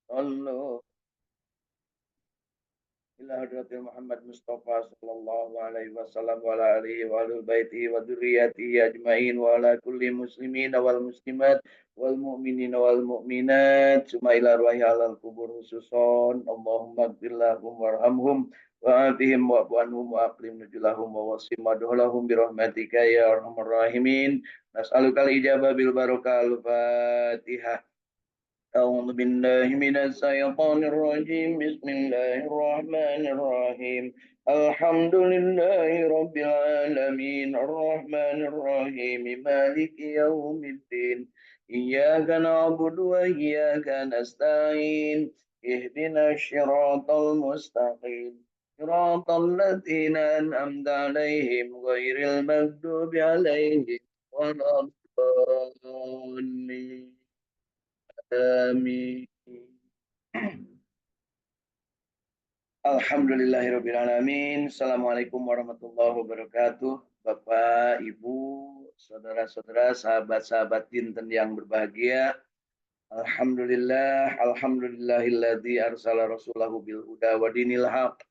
Allah ila hadratil Muhammad Mustafa sallallahu alaihi wasallam wa ala alihi wa ahli baitihi wa dzurriyyatihi ajmain wa ala kulli muslimin wal muslimat wal mu'minin wal mu'minat summa ila ruhi alal kubur khususon Allahumma ighfir lahum warhamhum wa atihim wa anhum wa aqlim nujulahum wa wasim madhulahum bi rahmatika ya arhamar rahimin nas'alukal ijabah bil barakah al-fatihah. أعوذ بالله من الشيطان الرجيم بسم الله الرحمن الرحيم الحمد لله رب العالمين الرحمن الرحيم مالك يوم الدين إياك نعبد وإياك نستعين اهدنا الصراط المستقيم صراط الذين أنعمت عليهم غير المغضوب عليهم ولا الضالين Amin. Alhamdulillahirrabbilalamin. Assalamualaikum warahmatullahi wabarakatuh. Bapak, Ibu, saudara-saudara, sahabat-sahabat dinten yang berbahagia. Alhamdulillahilladzi arsala rasulahu bil huda wa dinil haq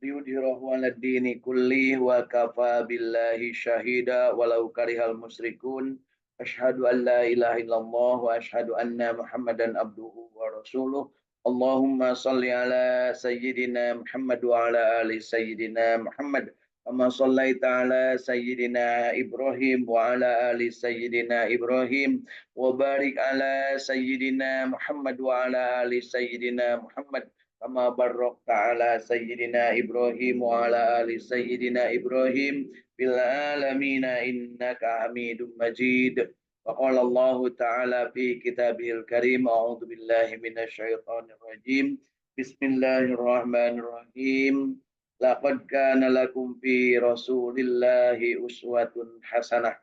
liyudhhirahu 'alad dini kulli wa kafa billahi syahida walau karihal musyrikun. Asyhadu an la ilaha illallah wa asyhadu anna Muhammadan abduhu wa rasuluh. Allahumma salli ala sayyidina Muhammad wa ala ali sayyidina Muhammad. Kama sallaita ala sayyidina Ibrahim wa ala ali sayyidina Ibrahim wa barik ala sayyidina Muhammad wa ala ali sayyidina Muhammad kama barakta ala sayyidina Ibrahim wa ala ali sayyidina Ibrahim fil alamin innaka Hamidum Majid. Wa qala Allah ta'ala fi kitabihil karim a'udzu billahi minasy syaithanir rajim. Bismillahirrahmanirrahim. Laqad kana lakum fi Rasulillahi uswatun hasanah.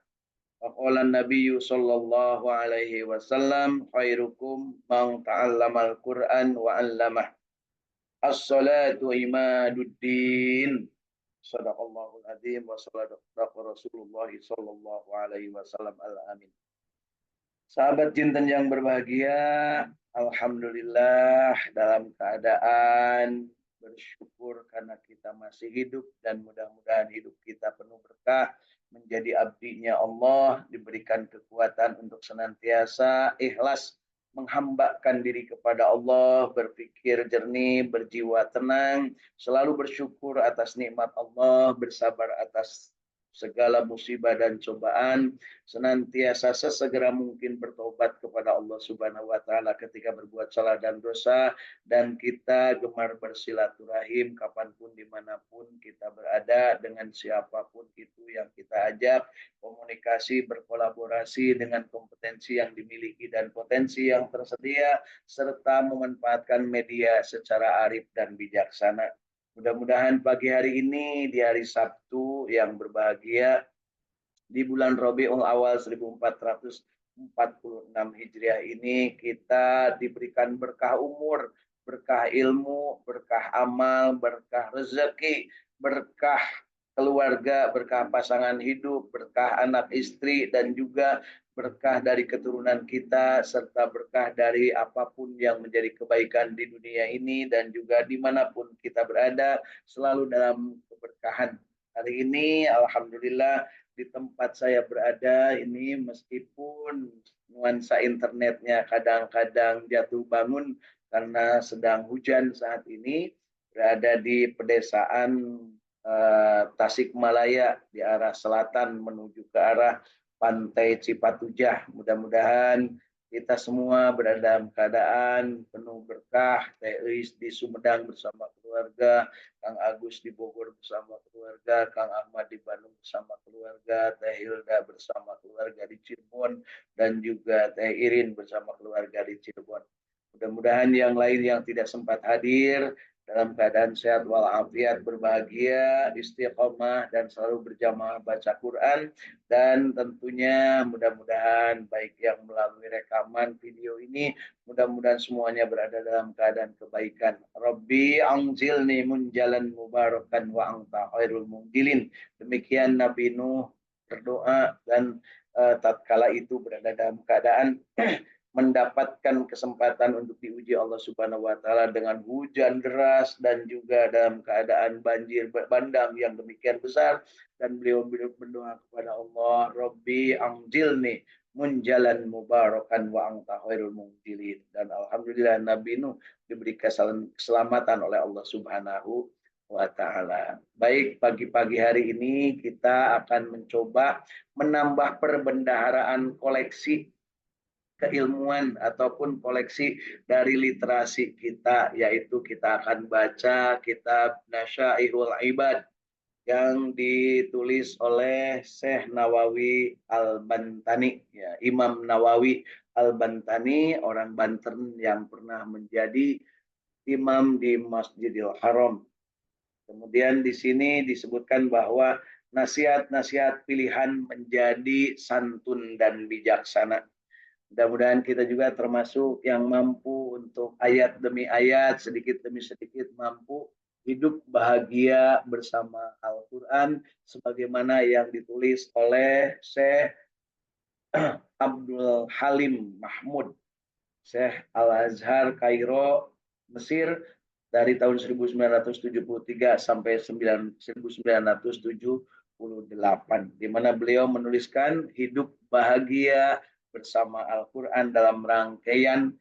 Faqala Nabi sallallahu alaihi wasallam khairukum man ta'allamal Qur'an wa 'allamah. As-salatu imaduddin. Shadaqallahul azim wa sadaqa Rasulullah sallallahu alaihi wasallam al-amin. Sahabat jinten yang berbahagia, alhamdulillah dalam keadaan bersyukur karena kita masih hidup dan mudah-mudahan hidup kita penuh berkah, menjadi abdinya Allah, diberikan kekuatan untuk senantiasa ikhlas menghambakan diri kepada Allah, berpikir jernih, berjiwa tenang, selalu bersyukur atas nikmat Allah, bersabar atas segala musibah dan cobaan, senantiasa sesegera mungkin bertobat kepada Allah Subhanahu wa taala ketika berbuat salah dan dosa, dan kita gemar bersilaturahim kapanpun dimanapun kita berada dengan siapapun itu yang kita ajak, komunikasi berkolaborasi dengan kompetensi yang dimiliki dan potensi yang tersedia, serta memanfaatkan media secara arif dan bijaksana. Mudah-mudahan pagi hari ini di hari Sabtu yang berbahagia di bulan Rabiul Awal 1446 Hijriah ini kita diberikan berkah umur, berkah ilmu, berkah amal, berkah rezeki, berkah keluarga, berkah pasangan hidup, berkah anak istri, dan juga berkah dari keturunan kita, serta berkah dari apapun yang menjadi kebaikan di dunia ini dan juga dimanapun kita berada, selalu dalam keberkahan. Hari ini, alhamdulillah, di tempat saya berada ini meskipun nuansa internetnya kadang-kadang jatuh bangun karena sedang hujan saat ini, berada di pedesaan Tasikmalaya di arah selatan menuju ke arah Pantai Cipatujah. Mudah-mudahan kita semua berada dalam keadaan penuh berkah. Teh Eis di Sumedang bersama keluarga, Kang Agus di Bogor bersama keluarga, Kang Ahmad di Bandung bersama keluarga, Teh Hilda bersama keluarga di Cirebon, dan juga Teh Irin bersama keluarga di Cirebon. Mudah-mudahan yang lain yang tidak sempat hadir dalam keadaan sehat walafiat, berbahagia, istiqomah, dan selalu berjamaah baca Quran. Dan tentunya mudah-mudahan baik yang melalui rekaman video ini, mudah-mudahan semuanya berada dalam keadaan kebaikan. Rabbi anzilni munjalan mubarakan wa anta khairul munjilin. Demikian Nabi Nuh berdoa dan tatkala itu berada dalam keadaan mendapatkan kesempatan untuk diuji Allah Subhanahu wa taala dengan hujan deras dan juga dalam keadaan banjir bandang yang demikian besar, dan beliau berdoa kepada Allah, Rabbi anjilni munjalan mubarakan wa anta khairul munjilin. Dan alhamdulillah Nabi Nuh diberi keselamatan oleh Allah Subhanahu wa taala. Baik, pagi-pagi hari ini kita akan mencoba menambah perbendaharaan koleksi keilmuan ataupun koleksi dari literasi kita, yaitu kita akan baca kitab Nasyaihul Ibad yang ditulis oleh Syekh Nawawi Al-Bantani, ya, Imam Nawawi Al-Bantani, orang Banten yang pernah menjadi imam di Masjidil Haram. Kemudian di sini disebutkan bahwa nasihat-nasihat pilihan menjadi santun dan bijaksana. Mudah-mudahan kita juga termasuk yang mampu untuk ayat demi ayat, sedikit demi sedikit mampu hidup bahagia bersama Al-Quran sebagaimana yang ditulis oleh Syekh Abdul Halim Mahmud, Syekh Al-Azhar Kairo, Mesir, dari tahun 1973 sampai 1978, di mana beliau menuliskan hidup bahagia bersama Al-Quran dalam rangkaian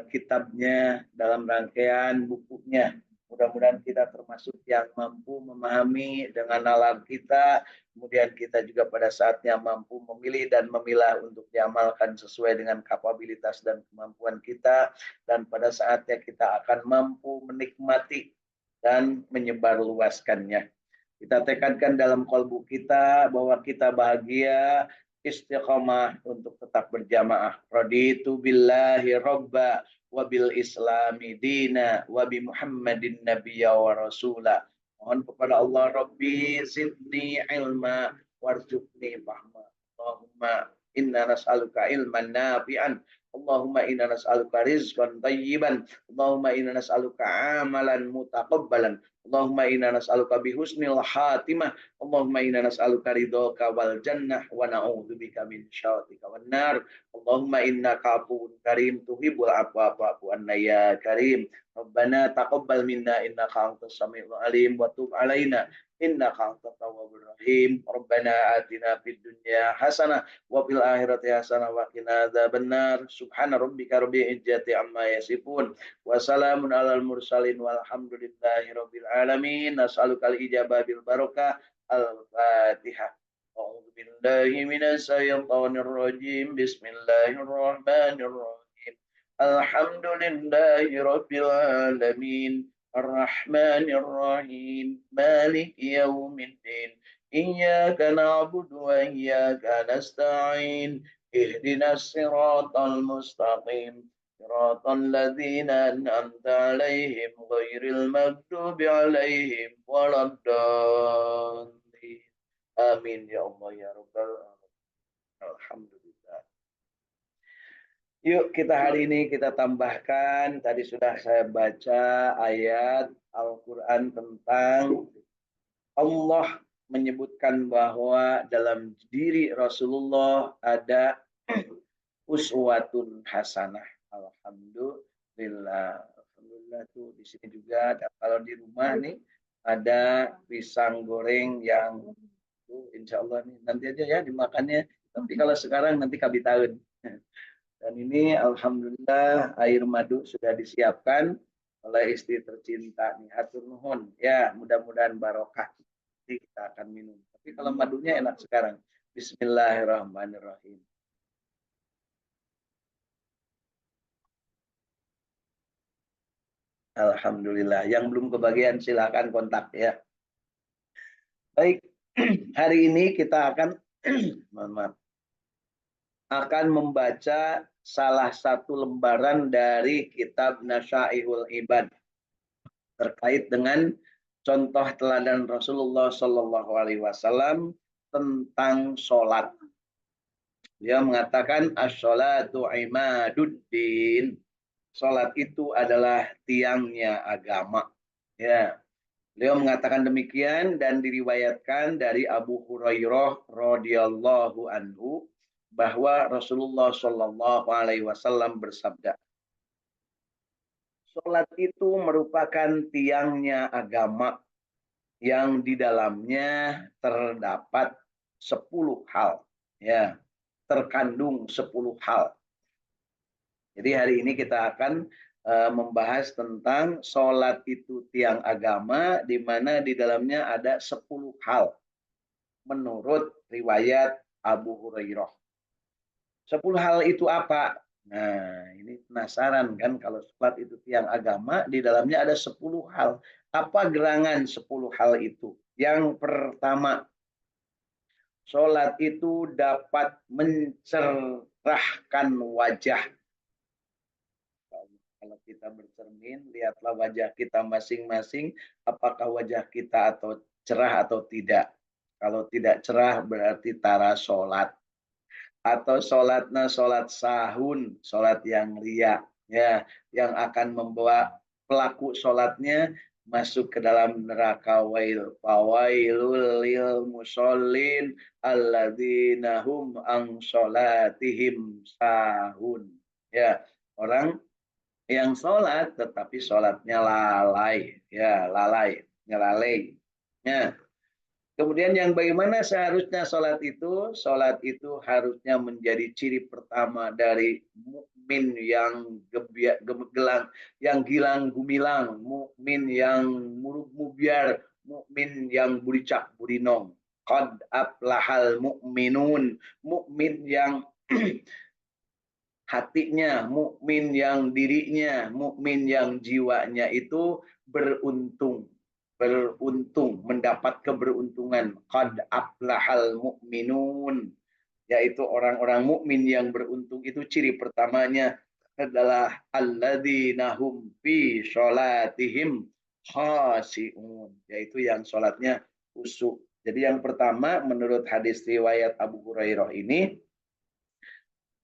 kitabnya, dalam rangkaian bukunya. Mudah-mudahan kita termasuk yang mampu memahami dengan nalar kita, kemudian kita juga pada saatnya mampu memilih dan memilah untuk diamalkan sesuai dengan kapabilitas dan kemampuan kita, dan pada saatnya kita akan mampu menikmati dan menyebarluaskannya. Kita tekankan dalam kalbu kita bahwa kita bahagia, istiqomah untuk tetap berjamaah. Raditu billahi robba wa bil islami dina wa bi Muhammadin nabiyya wa rasula. Mohon kepada Allah, Rabbi zidni ilma warzuqni fahma. Allahumma inna nas'aluka ilman nafi'an. Allahumma inna nas'aluka rizqan tayyiban. Allahumma inna nas'aluka amalan mutaqabbalan. Allahumma inna nas'aluka bihusnil khatimah. Allahumma inna nas'aluka ridhoka wal jannah wa na'udzubika min syarrika wan nar. Allahumma innaka afuwun karim tuhibbul afwa fa'fu anna ya karim. Rabbana taqabbal minna innaka antas samiul alim wa tub alaina innaka antat tawwabur rahim. Rabbana atina fid dunya hasanah wa fil akhirati hasanah wa qina adzabannar. Subhana rabbika rabbil izzati amma yasifun wa salamun alal mursalin walhamdulillahi rabbil alamin. Nas'alukal ijabah bil barakah. Al-Fatihah. A'udzu billahi minasy syaithanir rajim. Bismillahirrahmanirrahim. Alhamdulillahi rabbil alamin. Ar-Rahmanir Rahim. Maliki yaumiddin. Iyyaka na'budu wa iyyaka nasta'in. Ihdinas siratal mustaqim. صراط الذين أنعمت عليهم غير المغضوب عليهم ولا الضالين. Amin ya Allah ya Rabbal alamin. Alhamdulillah. Yuk kita hari ini kita tambahkan, tadi sudah saya baca ayat Al-Quran tentang Allah menyebutkan bahwa dalam diri Rasulullah ada uswatun hasanah. Alhamdulillah. Alhamdulillah tuh di sini juga ada, kalau di rumah nih ada pisang goreng yang tuh insya Allah nih nanti aja ya dimakannya. Tapi kalau sekarang nanti kabi tahun. Dan ini alhamdulillah air madu sudah disiapkan oleh istri tercinta nih. Hatur nuhun. Ya, mudah-mudahan barokah. Nanti kita akan minum. Tapi kalau madunya enak sekarang. Bismillahirrahmanirrahim. Alhamdulillah. Yang belum kebagian silakan kontak ya. Baik, hari ini kita akan akan membaca salah satu lembaran dari kitab Nasyaihul Ibad terkait dengan contoh teladan Rasulullah Shallallahu Alaihi Wasallam tentang sholat. Dia mengatakan as-sholatu imaduddin. Sholat itu adalah tiangnya agama. Ya, beliau mengatakan demikian dan diriwayatkan dari Abu Hurairah radhiyallahu anhu bahwa Rasulullah Shallallahu Alaihi Wasallam bersabda, sholat itu merupakan tiangnya agama yang di dalamnya terdapat 10 hal, ya, terkandung 10 hal. Jadi hari ini kita akan membahas tentang sholat itu tiang agama, di mana di dalamnya ada 10 hal menurut riwayat Abu Hurairah. 10 hal itu apa? Nah, ini penasaran kan, kalau sholat itu tiang agama, di dalamnya ada 10 hal. Apa gerangan 10 hal itu? Yang pertama, sholat itu dapat mencerahkan wajah. Kalau kita bercermin, lihatlah wajah kita masing-masing, apakah wajah kita atau cerah atau tidak. Kalau tidak cerah berarti tara sholat. Atau sholatnya sholat sahun, sholat yang ria, ya, yang akan membawa pelaku sholatnya masuk ke dalam neraka. Fawailul lil musallin alladzina hum an sholatihim sahun. Ya, orang yang sholat tetapi sholatnya lalai, ya, lalai, ngelalai. Ya. Kemudian yang bagaimana seharusnya sholat itu? Sholat itu harusnya menjadi ciri pertama dari mukmin yang gelang, yang gilang gumilang, mukmin yang murug mubyar, mukmin yang buricak burinong. Qad aflahal mukminun, mukmin yang hatinya, mukmin yang dirinya, mukmin yang jiwanya itu beruntung, beruntung, mendapat keberuntungan. Qad aflahal mu'minun, yaitu orang-orang mukmin yang beruntung itu ciri pertamanya adalah alladzina hum fi sholatihim khashi'un, yaitu yang sholatnya khusyuk. Jadi yang pertama menurut hadis riwayat Abu Hurairah ini,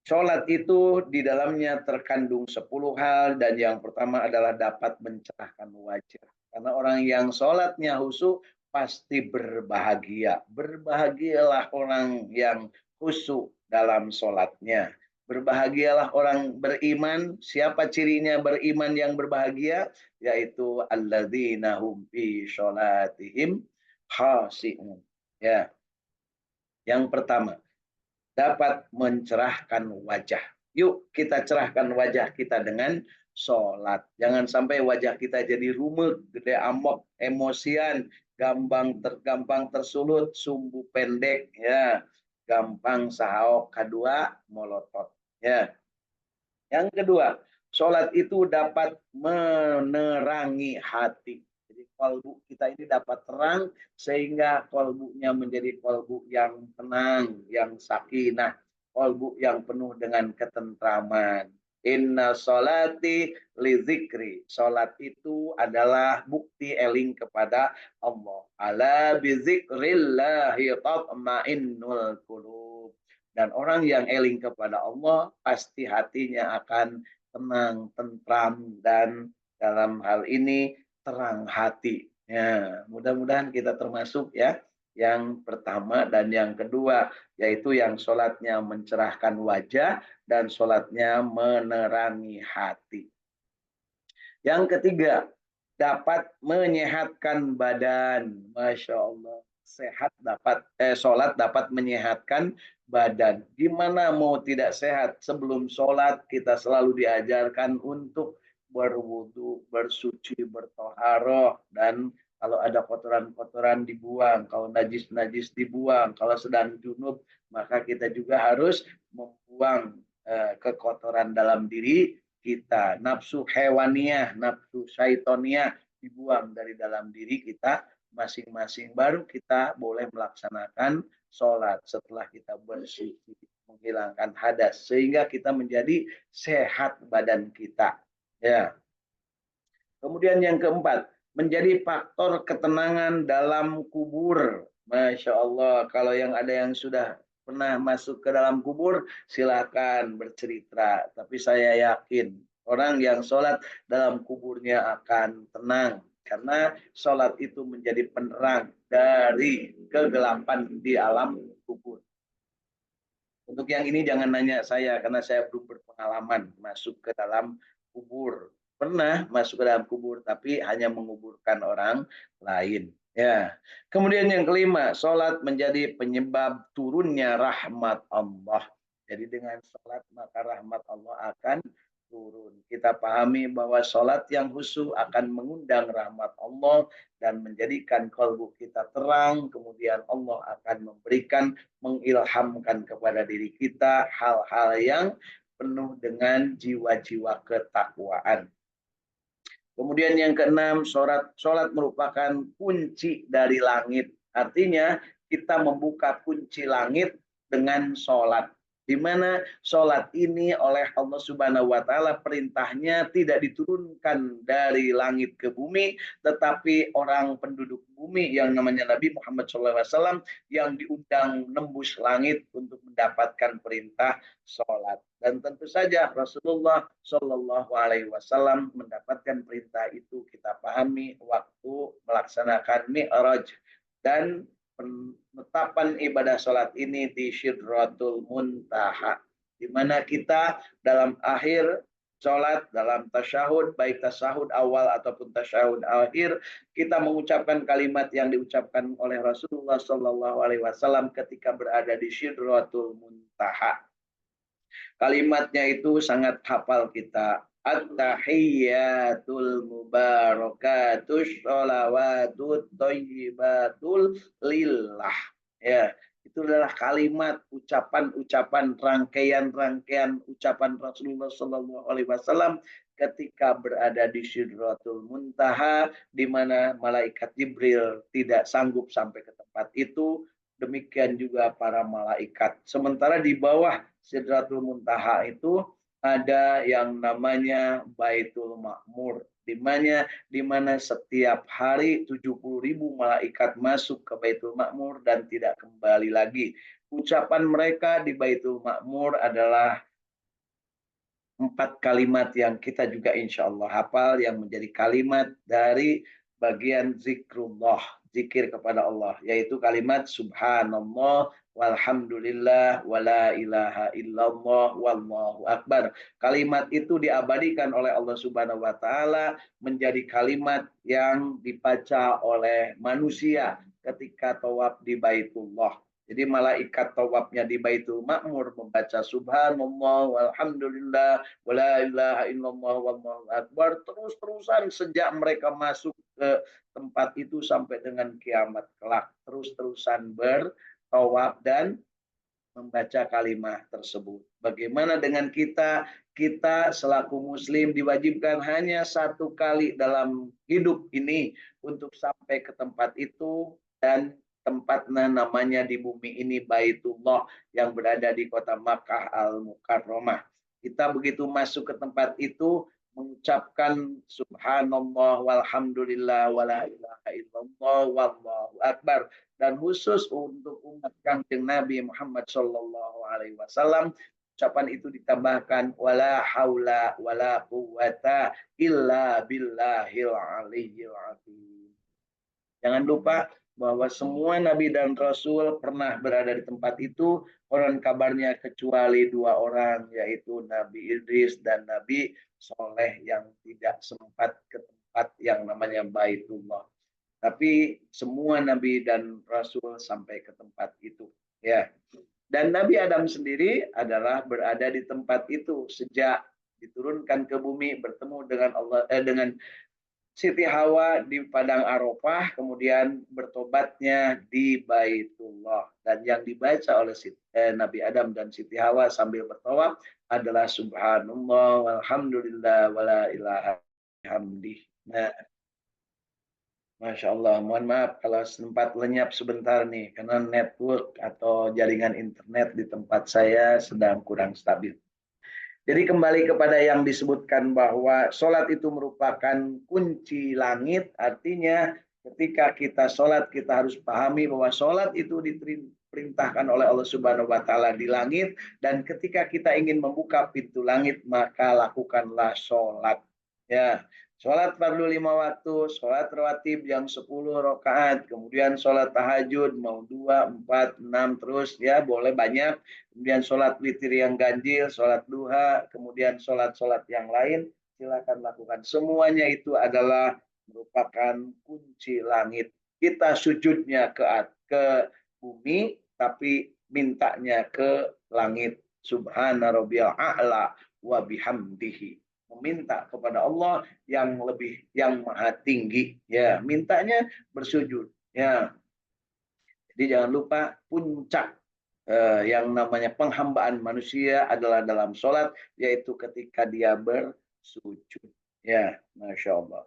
sholat itu di dalamnya terkandung 10 hal, dan yang pertama adalah dapat mencerahkan wajah. Karena orang yang sholatnya khusyuk pasti berbahagia. Berbahagialah orang yang khusyuk dalam sholatnya. Berbahagialah orang beriman. Siapa cirinya beriman yang berbahagia? Yaitu alladzina hum fi sholatihim khashi'un. Ya. Yang pertama, dapat mencerahkan wajah. Yuk kita cerahkan wajah kita dengan sholat. Jangan sampai wajah kita jadi rumit, gede amok, emosian, gampang tersulut, sumbu pendek, ya, gampang sahok, kedua molotot. Ya. Yang kedua, sholat itu dapat menerangi hati. Jadi kolbu kita ini dapat terang, sehingga kolbunya menjadi kolbu yang tenang, yang sakinah, kolbu yang penuh dengan ketentraman. Inna sholati li zikri. Sholat itu adalah bukti eling kepada Allah. Ala bi zikrillahi tatma'innul qulub. Dan orang yang eling kepada Allah pasti hatinya akan tenang, tentram, dan dalam hal ini terang hati. Ya, mudah-mudahan kita termasuk, ya, yang pertama dan yang kedua, yaitu yang sholatnya mencerahkan wajah dan sholatnya menerangi hati. Yang ketiga, dapat menyehatkan badan. Masya Allah. Sholat dapat menyehatkan badan. Gimana mau tidak sehat? Sebelum sholat kita selalu diajarkan untuk berwudu, bersuci, bertoharoh, dan kalau ada kotoran-kotoran dibuang, kalau najis-najis dibuang, kalau sedang junub maka kita juga harus membuang kekotoran dalam diri kita. Nafsu hewaniyah, nafsu syaitoniyah dibuang dari dalam diri kita masing-masing. Baru kita boleh melaksanakan sholat setelah kita bersuci, menghilangkan hadas, sehingga kita menjadi sehat badan kita. Ya. Kemudian yang keempat, menjadi faktor ketenangan dalam kubur. Masya Allah, kalau ada yang sudah pernah masuk ke dalam kubur, silakan bercerita. Tapi saya yakin orang yang sholat dalam kuburnya akan tenang. Karena sholat itu menjadi penerang dari kegelapan di alam kubur. Untuk yang ini jangan nanya saya karena saya belum berpengalaman masuk ke dalam kubur. Pernah masuk ke dalam kubur tapi hanya menguburkan orang lain. Ya. Kemudian yang kelima, sholat menjadi penyebab turunnya rahmat Allah. Jadi dengan sholat maka rahmat Allah akan turun. Kita pahami bahwa sholat yang khusyuk akan mengundang rahmat Allah dan menjadikan kalbu kita terang. Kemudian Allah akan memberikan, mengilhamkan kepada diri kita hal-hal yang penuh dengan jiwa-jiwa ketakwaan. Kemudian yang keenam, sholat merupakan kunci dari langit. Artinya kita membuka kunci langit dengan sholat. Di mana sholat ini oleh Allah Subhanahu wa Ta'ala perintahnya tidak diturunkan dari langit ke bumi, tetapi orang penduduk bumi yang namanya Nabi Muhammad SAW yang diundang nembus langit untuk mendapatkan perintah sholat. Dan tentu saja Rasulullah Shallallahu Alaihi Wasallam mendapatkan perintah itu kita pahami waktu melaksanakan Mi'raj dan penetapan ibadah sholat ini di Sidratul Muntaha, di mana kita dalam akhir sholat, dalam tasyahud, baik tasyahud awal ataupun tasyahud akhir, kita mengucapkan kalimat yang diucapkan oleh Rasulullah Shallallahu Alaihi Wasallam ketika berada di Sidratul Muntaha. Kalimatnya itu sangat hafal kita. At-tahiyyatul mubarakatus sholawatut thayyibatul lillah. Ya, itu adalah kalimat ucapan-ucapan rangkaian-rangkaian ucapan Rasulullah Shallallahu Alaihi Wasallam ketika berada di Sidratul Muntaha, di mana malaikat Jibril tidak sanggup sampai ke tempat itu. Demikian juga para malaikat. Sementara di bawah Sidratul Muntaha itu ada yang namanya Baitul Ma'mur, di mana setiap hari 70.000 malaikat masuk ke Baitul Ma'mur dan tidak kembali lagi. Ucapan mereka di Baitul Ma'mur adalah 4 kalimat yang kita juga insya Allah hafal, yang menjadi kalimat dari bagian zikrullah, zikir kepada Allah, yaitu kalimat subhanallah walhamdulillah wala ilaha illallah wallahu akbar. Kalimat itu diabadikan oleh Allah Subhanahu wa taala menjadi kalimat yang dibaca oleh manusia ketika tawaf di Baitullah. Jadi malaikat tawafnya di Baitul Ma'mur membaca subhanallah walhamdulillah wala ilaha illallah wallahu akbar terus-terusan sejak mereka masuk ke tempat itu sampai dengan kiamat kelak, terus-terusan bertawaf dan membaca kalimat tersebut. Bagaimana dengan kita? Kita selaku muslim diwajibkan hanya 1 kali dalam hidup ini untuk sampai ke tempat itu, dan tempatnya namanya di bumi ini Baitullah yang berada di kota Makkah Al-Mukarramah. Kita begitu masuk ke tempat itu mengucapkan subhanallah walhamdulillah wala ilaha illallah wallahu akbar. Dan khusus untuk umat Kangjeng Nabi Muhammad Shallallahu Alaihi Wasallam, ucapan itu ditambahkan wala haula wala quwata illa billahil aliyyil azim. Jangan lupa bahwa semua nabi dan rasul pernah berada di tempat itu, konon kabarnya kecuali 2 orang, yaitu Nabi Idris dan Nabi Soleh yang tidak sempat ke tempat yang namanya Baitullah. Tapi semua nabi dan rasul sampai ke tempat itu, ya. Dan Nabi Adam sendiri adalah berada di tempat itu sejak diturunkan ke bumi, bertemu dengan Allah, dengan Siti Hawa di padang Arafah, kemudian bertobatnya di Baitullah. Dan yang dibaca oleh Nabi Adam dan Siti Hawa sambil bertawaf adalah subhanallah walhamdulillah wala ilaha hamdih. Nah, Masya Allah, mohon maaf kalau sempat lenyap sebentar nih, karena network atau jaringan internet di tempat saya sedang kurang stabil. Jadi kembali kepada yang disebutkan bahwa sholat itu merupakan kunci langit, artinya ketika kita sholat kita harus pahami bahwa sholat itu diperintahkan oleh Allah Subhanahu wa Ta'ala di langit, dan ketika kita ingin membuka pintu langit maka lakukanlah sholat. Ya, Sholat fardu 5 waktu, sholat rawatib yang 10 rakaat, kemudian sholat tahajud mau 2, 4, 6 terus ya boleh banyak. Kemudian sholat witir yang ganjil, sholat duha, kemudian sholat-sholat yang lain silakan lakukan. Semuanya itu adalah merupakan kunci langit. Kita sujudnya ke bumi, tapi mintanya ke langit. Subhana rabbiyal a'la wa bihamdihi. Meminta kepada Allah yang maha tinggi, ya mintanya bersujud, ya. Jadi jangan lupa puncak yang namanya penghambaan manusia adalah dalam sholat, yaitu ketika dia bersujud, ya. Masya Allah.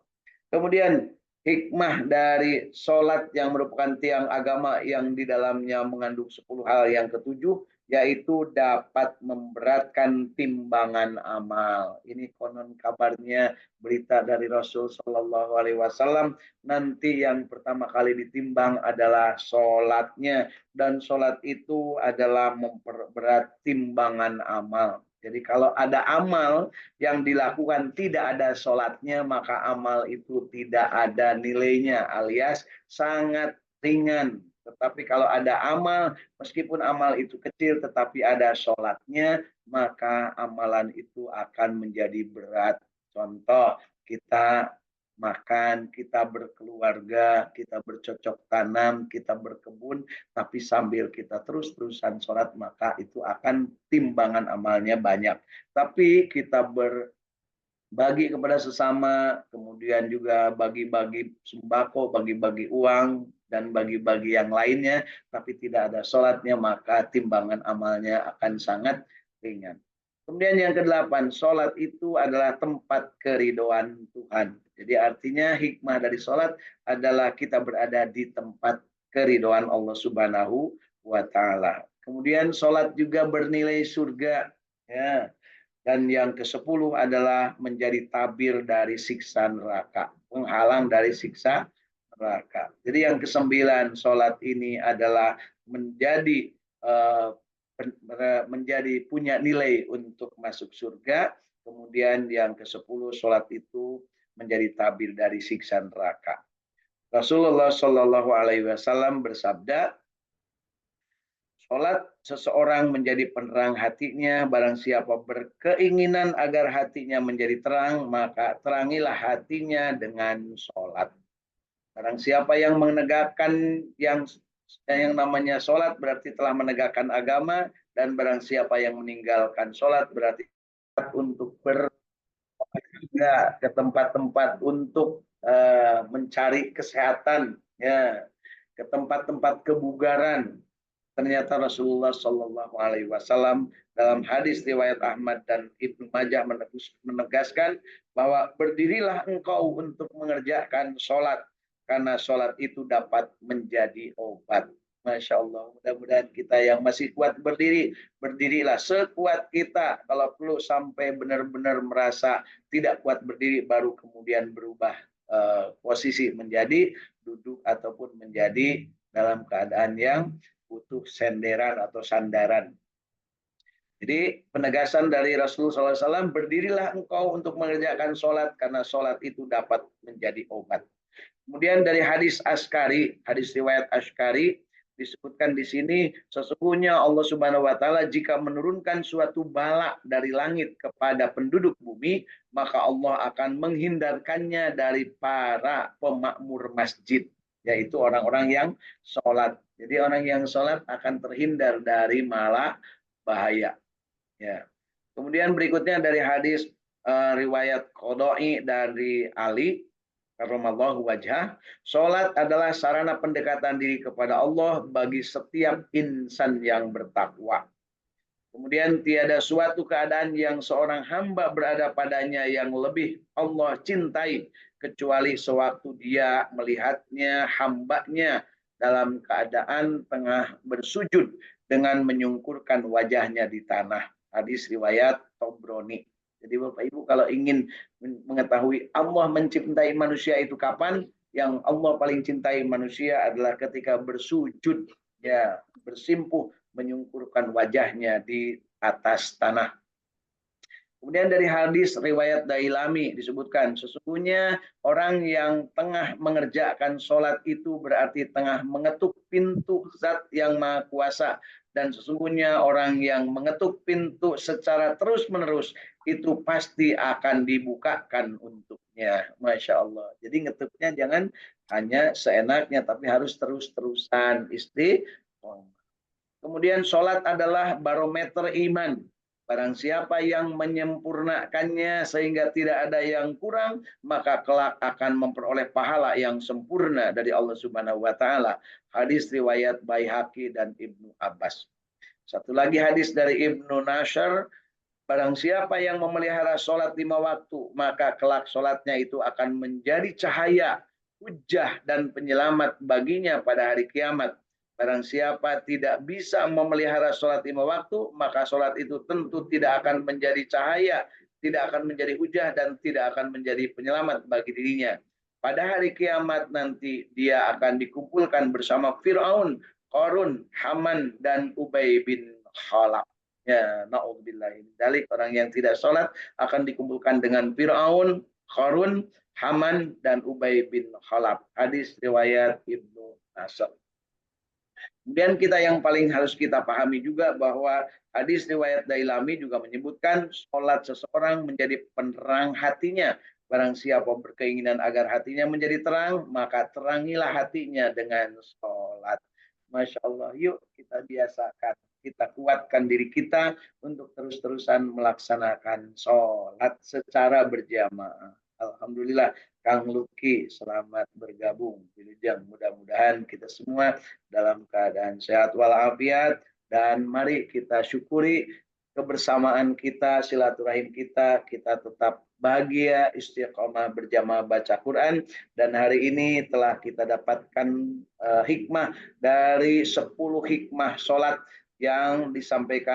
Kemudian hikmah dari sholat yang merupakan tiang agama yang di dalamnya mengandung 10 hal yang ketujuh, yaitu dapat memberatkan timbangan amal. Ini konon kabarnya berita dari Rasul Shallallahu Alaihi Wasallam. Nanti yang pertama kali ditimbang adalah sholatnya, dan sholat itu adalah memperberat timbangan amal. Jadi kalau ada amal yang dilakukan tidak ada sholatnya, maka amal itu tidak ada nilainya, alias sangat ringan. Tetapi kalau ada amal, meskipun amal itu kecil tetapi ada sholatnya, maka amalan itu akan menjadi berat. Contoh, kita makan, kita berkeluarga, kita bercocok tanam, kita berkebun, tapi sambil kita terus-terusan sholat, maka itu akan timbangan amalnya banyak. Tapi kita berbagi kepada sesama, kemudian juga bagi-bagi sembako, bagi-bagi uang, dan bagi-bagi yang lainnya, tapi tidak ada sholatnya, maka timbangan amalnya akan sangat ringan. Kemudian yang kedelapan, sholat itu adalah tempat keridoan Tuhan. Jadi artinya hikmah dari sholat adalah kita berada di tempat keridoan Allah Subhanahu wa Ta'ala. Kemudian sholat juga bernilai surga, ya. Dan yang ke-10 adalah menjadi tabir dari siksa neraka, penghalang dari siksa neraka. Jadi yang ke-9, sholat ini adalah menjadi uh, menjadi punya nilai untuk masuk surga. Kemudian yang ke-10, sholat itu menjadi tabir dari siksa neraka. Rasulullah Shallallahu Alaihi Wasallam bersabda, sholat seseorang menjadi penerang hatinya, barang siapa berkeinginan agar hatinya menjadi terang, maka terangilah hatinya dengan sholat. Barang siapa yang menegakkan yang namanya sholat berarti telah menegakkan agama, dan barang siapa yang meninggalkan sholat berarti untuk ke tempat-tempat untuk mencari kesehatan, ya, ke tempat-tempat kebugaran. Ternyata Rasulullah Shallallahu Alaihi Wasallam dalam hadis riwayat Ahmad dan Ibnu Majah menegaskan bahwa berdirilah engkau untuk mengerjakan sholat, karena sholat itu dapat menjadi obat. Masya Allah, mudah-mudahan kita yang masih kuat berdiri, berdirilah sekuat kita. Kalau perlu sampai benar-benar merasa tidak kuat berdiri, baru kemudian berubah posisi menjadi duduk ataupun menjadi dalam keadaan yang butuh senderan atau sandaran. Jadi penegasan dari Rasulullah SAW, berdirilah engkau untuk mengerjakan sholat, karena sholat itu dapat menjadi obat. Kemudian dari hadis Askari, hadis riwayat Askari, disebutkan di sini, sesungguhnya Allah Subhanahu wa Ta'ala jika menurunkan suatu bala dari langit kepada penduduk bumi, maka Allah akan menghindarkannya dari para pemakmur masjid, yaitu orang-orang yang sholat. Jadi orang yang sholat akan terhindar dari mala bahaya. Ya. Kemudian berikutnya dari hadis riwayat Qodoi dari Ali karramallahu wajhah, sholat adalah sarana pendekatan diri kepada Allah bagi setiap insan yang bertakwa. Kemudian tiada suatu keadaan yang seorang hamba berada padanya yang lebih Allah cintai kecuali sewaktu dia melihatnya hambanya dalam keadaan tengah bersujud dengan menyungkurkan wajahnya di tanah. Hadis riwayat Tobroni. Jadi Bapak Ibu kalau ingin mengetahui Allah mencintai manusia itu kapan, yang Allah paling cintai manusia adalah ketika bersujud, ya, bersimpuh menyungkurkan wajahnya di atas tanah. Kemudian dari hadis riwayat Dailami disebutkan, sesungguhnya orang yang tengah mengerjakan sholat itu berarti tengah mengetuk pintu Zat yang Maha Kuasa. Dan sesungguhnya orang yang mengetuk pintu secara terus-menerus itu pasti akan dibukakan untuknya. Masya Allah. Jadi ngetuknya jangan hanya seenaknya, tapi harus terus-terusan istiqomah. Kemudian sholat adalah barometer iman. Barang siapa yang menyempurnakannya sehingga tidak ada yang kurang, maka kelak akan memperoleh pahala yang sempurna dari Allah Subhanahu wa taala. Hadis riwayat Baihaqi dan Ibnu Abbas. Satu lagi hadis dari Ibnu Nasr, barang siapa yang memelihara sholat 5 waktu, maka kelak sholatnya itu akan menjadi cahaya, hujah dan penyelamat baginya pada hari kiamat. Barang siapa tidak bisa memelihara sholat 5 waktu, maka sholat itu tentu tidak akan menjadi cahaya, tidak akan menjadi hujah, dan tidak akan menjadi penyelamat bagi dirinya. Pada hari kiamat nanti dia akan dikumpulkan bersama Fir'aun, Qarun, Haman, dan Ubay bin Khalaf. Ya, na'udzubillah. Dalik orang yang tidak sholat akan dikumpulkan dengan Fir'aun, Qarun, Haman, dan Ubay bin Khalaf. Hadis riwayat Ibnu Nasr. Kemudian kita yang paling harus kita pahami juga bahwa hadis riwayat Dailami juga menyebutkan sholat seseorang menjadi penerang hatinya. Barang siapa berkeinginan agar hatinya menjadi terang, maka terangilah hatinya dengan sholat. Masya Allah, yuk kita biasakan, kita kuatkan diri kita untuk terus-terusan melaksanakan sholat secara berjamaah. Alhamdulillah, Kang Luki, selamat bergabung. Mudah-mudahan kita semua dalam keadaan sehat walafiat, dan mari kita syukuri kebersamaan kita, silaturahim kita tetap bahagia, istiqomah berjamaah baca Quran. Dan hari ini telah kita dapatkan hikmah dari 10 hikmah sholat yang disampaikan